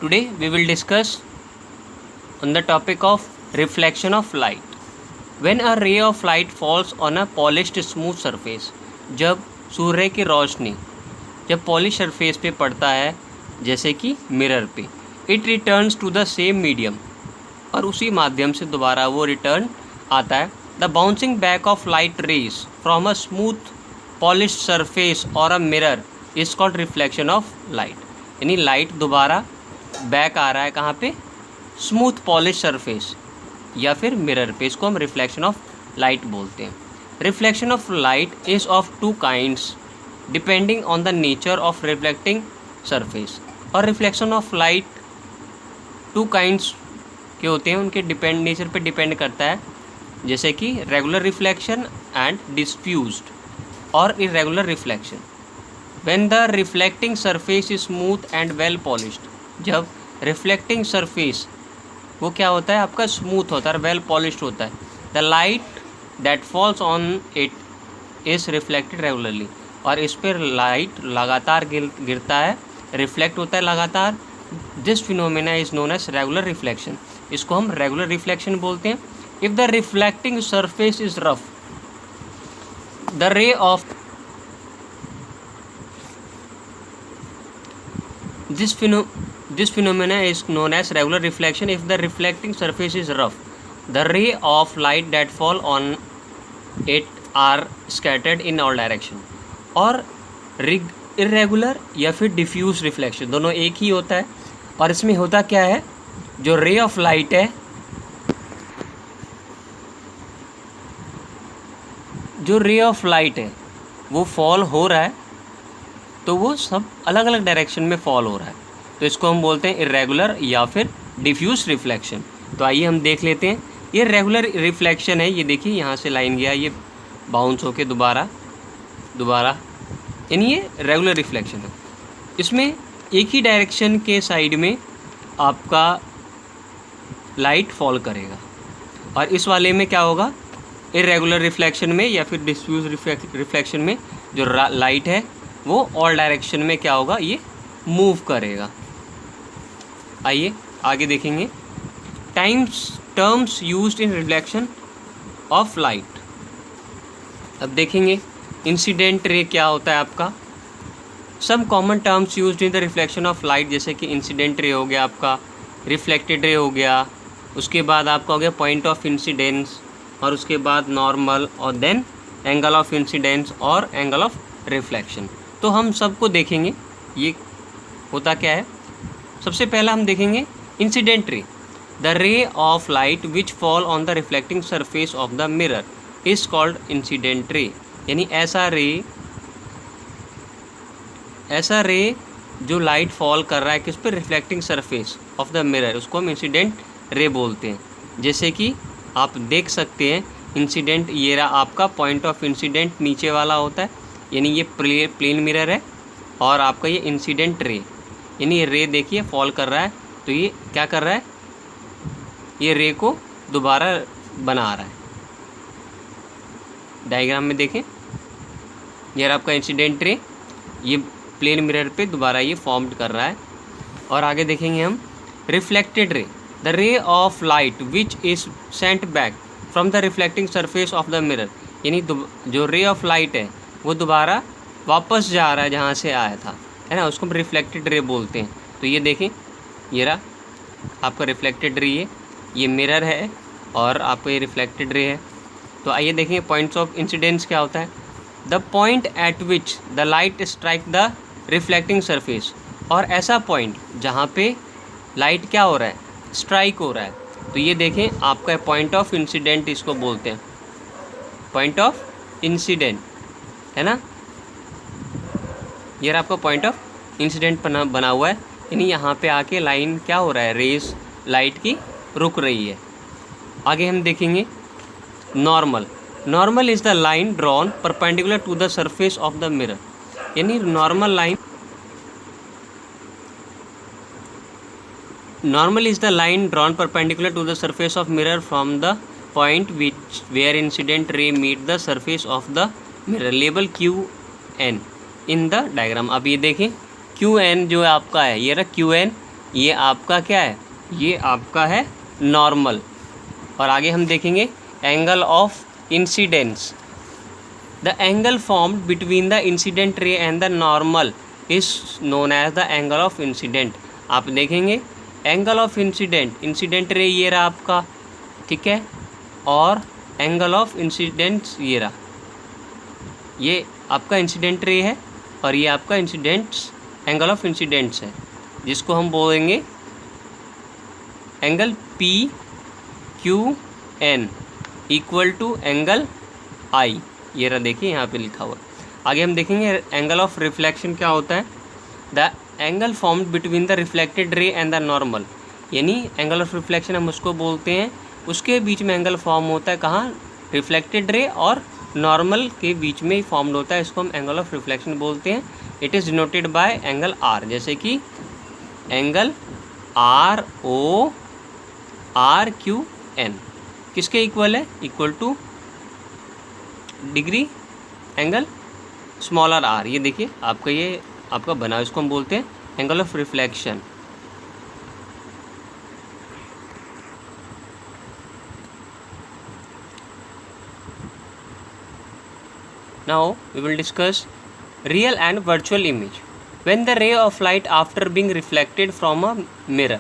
Today we will discuss on the topic of reflection of light. When a ray of light falls on a polished smooth surface, जब सूर्य की रोशनी जब polish surface पे पड़ता है जैसे कि मिरर पे, it returns to the same medium, और उसी माध्यम से दोबारा वो रिटर्न आता है. The bouncing back of light rays from a smooth polish surface और a mirror is called reflection of light. यानी लाइट दोबारा बैक आ रहा है कहाँ पे? स्मूथ पॉलिश सरफेस या फिर मिरर पे. इसको हम रिफ्लेक्शन ऑफ लाइट बोलते हैं. Reflection of light is of two kinds depending on the nature of reflecting surface. और reflection of light two kinds के होते हैं, उनके नेचर पे डिपेंड करता है, जैसे कि रेगुलर रिफ्लेक्शन एंड डिस्फ्यूज्ड और irregular reflection. When the reflecting surface is smooth and well polished, जब रिफ्लेक्टिंग सरफेस वो क्या होता है आपका? स्मूथ होता है, वेल पॉलिश्ड होता है. The light that falls on it is reflected regularly, और इस पर लाइट लगातार गिरता है, रिफ्लेक्ट होता है लगातार. This phenomena is known as regular reflection. इसको हम रेगुलर रिफ्लेक्शन बोलते हैं. If the reflecting surface is rough, the ray of this phenomena is known as regular reflection. If the reflecting surface is rough, the ray of light that fall on it are scattered in all direction. और irregular या फिर diffuse reflection दोनों एक ही होता है. और इसमें होता क्या है? जो ray of light है, जो ray of light है वो फॉल हो रहा है, तो वो सब अलग अलग डायरेक्शन में फॉल हो रहा है, तो इसको हम बोलते हैं इरेगुलर या फिर डिफ्यूज रिफ्लेक्शन. तो आइए हम देख लेते हैं. ये रेगुलर रिफ्लेक्शन है. ये देखिए यहाँ से लाइन गया, ये बाउंस होके दोबारा यानी ये रेगुलर रिफ्लेक्शन है. इसमें एक ही डायरेक्शन के साइड में आपका लाइट फॉल करेगा. और इस वाले में क्या होगा? इरेगुलर रिफ्लेक्शन में या फिर डिफ्यूज रिफ्लेक्शन में जो लाइट है वो ऑल डायरेक्शन में क्या होगा? ये मूव करेगा. आइए आगे देखेंगे. Terms used in reflection of light. अब देखेंगे इंसिडेंट रे क्या होता है आपका. Some common terms used in the reflection of light, जैसे कि इंसिडेंट रे हो गया आपका, रिफ्लेक्टेड रे हो गया, उसके बाद आपका हो गया पॉइंट ऑफ इंसिडेंस, और उसके बाद नॉर्मल, और देन एंगल ऑफ इंसिडेंस और एंगल ऑफ रिफ्लेक्शन. तो हम सबको देखेंगे ये होता क्या है. सबसे पहला हम देखेंगे इंसिडेंट रे. The ray of light which fall on the reflecting surface of the mirror is called incident ray. यानी ऐसा रे जो लाइट फॉल कर रहा है किस पे? Reflecting surface of the mirror, उसको हम इंसिडेंट रे बोलते हैं. जैसे कि आप देख सकते हैं इंसिडेंट, ये रहा आपका पॉइंट ऑफ इंसिडेंट नीचे वाला होता है, यानी ये प्लेन मिरर है, और आपका ये इंसिडेंट रे, यानी ये रे देखिए फॉल कर रहा है, तो ये क्या कर रहा है? ये रे को दोबारा बना रहा है. डायग्राम में देखें, ये आपका इंसिडेंट रे, ये प्लेन मिरर पे दोबारा ये फॉर्म्ड कर रहा है. और आगे देखेंगे हम reflected ray. The ray of light which is Saint back from the reflecting surface of the mirror. यानी जो रे ऑफ लाइट है वो दोबारा वापस जा रहा है जहाँ से आया था, है ना, उसको हम रिफ्लेक्टेड रे बोलते हैं. तो ये देखें, ये रहा आपका रिफ्लेक्टेड रे, ये मिरर है और आपका ये रिफ्लेक्टेड रे है. तो आइए देखें पॉइंट्स ऑफ इंसिडेंस क्या होता है. The point eight which the light strike the reflecting surface. और ऐसा पॉइंट जहाँ पे लाइट क्या हो रहा है? स्ट्राइक हो रहा है. तो ये देखें आपका पॉइंट ऑफ इंसिडेंट इसको बोलते हैं, पॉइंट ऑफ इंसिडेंट, है ना. ये आपका पॉइंट ऑफ इंसिडेंट बना हुआ है, यानी यहाँ पे आके लाइन क्या हो रहा है? रेस लाइट की रुक रही है. आगे हम देखेंगे normal. Normal is the line drawn perpendicular to the surface of the mirror. यानी normal is the line drawn perpendicular to the surface of mirror from the point where incident ray meet the surface of the mirror. Label QN in the diagram. अब ये देखें QN जो आपका है, ये रहा QN, ये आपका क्या है, ये आपका है नॉर्मल। और आगे हम देखेंगे angle of incidence. The angle formed between the incident ray and the normal is known as the angle of incident. आप देखेंगे एंगल ऑफ इंसिडेंट रे ये रहा आपका, ठीक है, और एंगल ऑफ इंसिडेंट्स ये रहा, ये आपका इंसिडेंट रे है और ये आपका इंसिडेंट्स एंगल ऑफ इंसिडेंट्स है, जिसको हम बोलेंगे angle P Q N equal to angle I. ये रहा, देखिए यहाँ पे लिखा हुआ। आगे हम देखेंगे एंगल ऑफ रिफ्लेक्शन क्या होता है। The angle formed between the reflected ray and the normal, यानी एंगल ऑफ रिफ्लेक्शन हम उसको बोलते हैं, उसके बीच में एंगल फॉर्म होता है कहाँ, रिफ्लेक्टेड रे और नॉर्मल के बीच में फॉर्म्ड होता है, इसको हम एंगल ऑफ रिफ्लेक्शन बोलते हैं। It is denoted by angle R, जैसे कि angle R O R Q N किसके इक्वल है, equal to degree angle smaller R. ये देखिए आपका, ये आपका बना, इसको हम बोलते हैं angle of reflection. Now we will discuss real and virtual image. When the ray of light after being reflected from a mirror,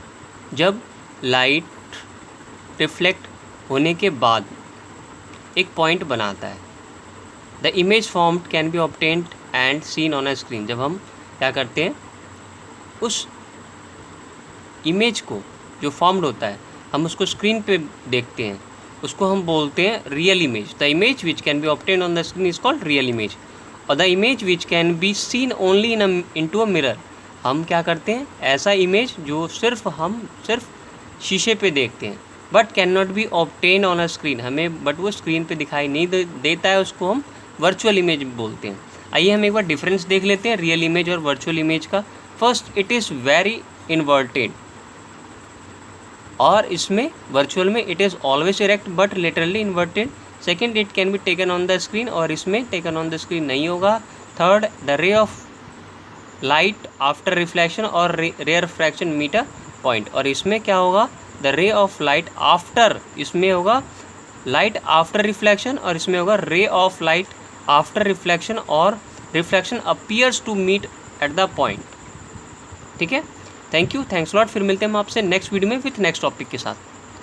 जब लाइट रिफ्लेक्ट होने के बाद एक पॉइंट बनाता है, the image formed can be obtained and seen on a screen. जब हम क्या करते हैं, उस इमेज को जो फॉर्म्ड होता है हम उसको स्क्रीन पे देखते हैं, उसको हम बोलते हैं real image. The image which can be obtain on the screen is called real image. और the image which can be seen only into a mirror, हम क्या करते हैं, ऐसा इमेज जो हम सिर्फ शीशे पे देखते हैं, but can not be obtain on a screen, हमें बट वो स्क्रीन पे दिखाई नहीं देता है, उसको हम वर्चुअल इमेज बोलते हैं। आइए हम एक बार डिफरेंस देख लेते हैं रियल इमेज और वर्चुअल इमेज का। First, it is very inverted, और इसमें वर्चुअल में it is always erect but literally inverted. Second, it can be taken on the screen, और इसमें टेकन ऑन द स्क्रीन नहीं होगा। Third, the ray of light after reflection और refraction meet a point, और इसमें क्या होगा, the ray of light after, इसमें होगा लाइट आफ्टर रिफ्लेक्शन और इसमें होगा ray of light after reflection, और reflection appears to meet at the point. ठीक है, थैंक यू, थैंक्स लॉट। फिर मिलते हैं हम आपसे नेक्स्ट वीडियो में विथ नेक्स्ट टॉपिक के साथ।